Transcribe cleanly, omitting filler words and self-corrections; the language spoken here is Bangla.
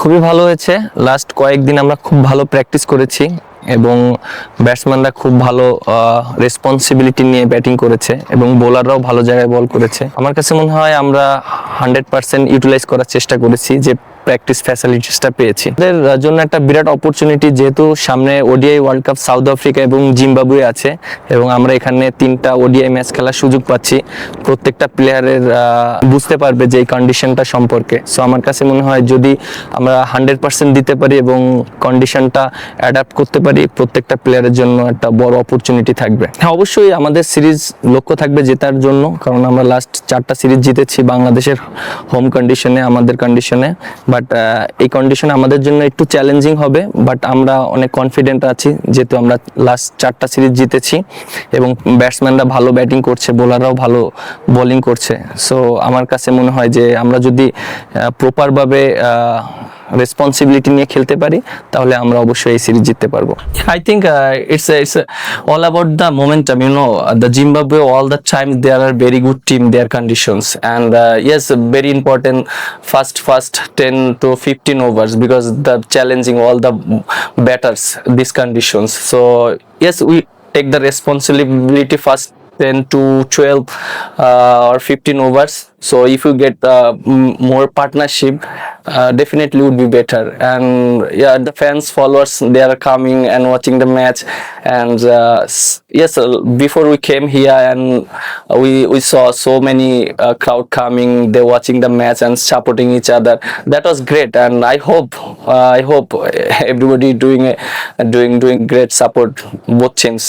খুবই ভালো হয়েছে। লাস্ট কয়েকদিন আমরা খুব ভালো প্র্যাকটিস করেছি এবং ব্যাটসম্যানরা খুব ভালো রেসপন্সিবিলিটি নিয়ে ব্যাটিং করেছে এবং বোলাররাও ভালো জায়গায় বল করেছে। আমার কাছে মনে হয় আমরা 100% ইউটিলাইজ করার চেষ্টা করেছি যে প্র্যাকটিস ফ্যাসিলিটিসটা পেয়েছি। এদের জন্য একটা বিরাট অপরচুনিটি, যেহেতু সামনে ODI world cup south Africa এবং জিম্বাবুয়ে আছে এবং আমরা এখানে 3টা ওডিআই ম্যাচ খেলার সুযোগ পাচ্ছি। প্রত্যেকটা প্লেয়ারের বুঝতে পারবে যে এই কন্ডিশনটা সম্পর্কে। সো আমার কাছে মনে হয় যদি আমরা 100% দিতে পারি এবং কন্ডিশনটা অ্যাডাপ্ট করতে পারি, প্রত্যেকটা প্লেয়ারের জন্য একটা বড় অপরচুনিটি থাকবে। হ্যাঁ, অবশ্যই আমাদের সিরিজ লক্ষ্য থাকবে জেতার জন্য, কারণ আমরা লাস্ট 4টা সিরিজ জিতেছি বাংলাদেশের হোম কন্ডিশনে, আমাদের কন্ডিশনে। বাট এই কন্ডিশনে আমাদের জন্য একটু চ্যালেঞ্জিং হবে, বাট আমরা অনেক কনফিডেন্ট আছি যেহেতু আমরা লাস্ট 4টা সিরিজ জিতেছি এবং ব্যাটসম্যানরা ভালো ব্যাটিং করছে, বোলাররাও ভালো বোলিং করছে। সো আমার কাছে মনে হয় যে আমরা যদি প্রপারভাবে রেসপন্সিবিলিটি নিয়ে খেলতে পারি তাহলে আমরা অবশ্যই এই সিরিজ জিততে পারবো। I think it's all about the momentum. The Zimbabwe all the time they are a very good team. Their conditions and yes, very important. First 10 to 15 overs because the challenging all the batters these conditions. So yes, we take the responsibility first 10 to 12 or 15 overs. So if you get more partnership, definitely would be better. And yeah, the fans, followers, they are coming and watching the match. And yes, before we came here and we saw so many crowd coming, they watching the match and supporting each other. That was great, and I hope everybody doing great support both teams.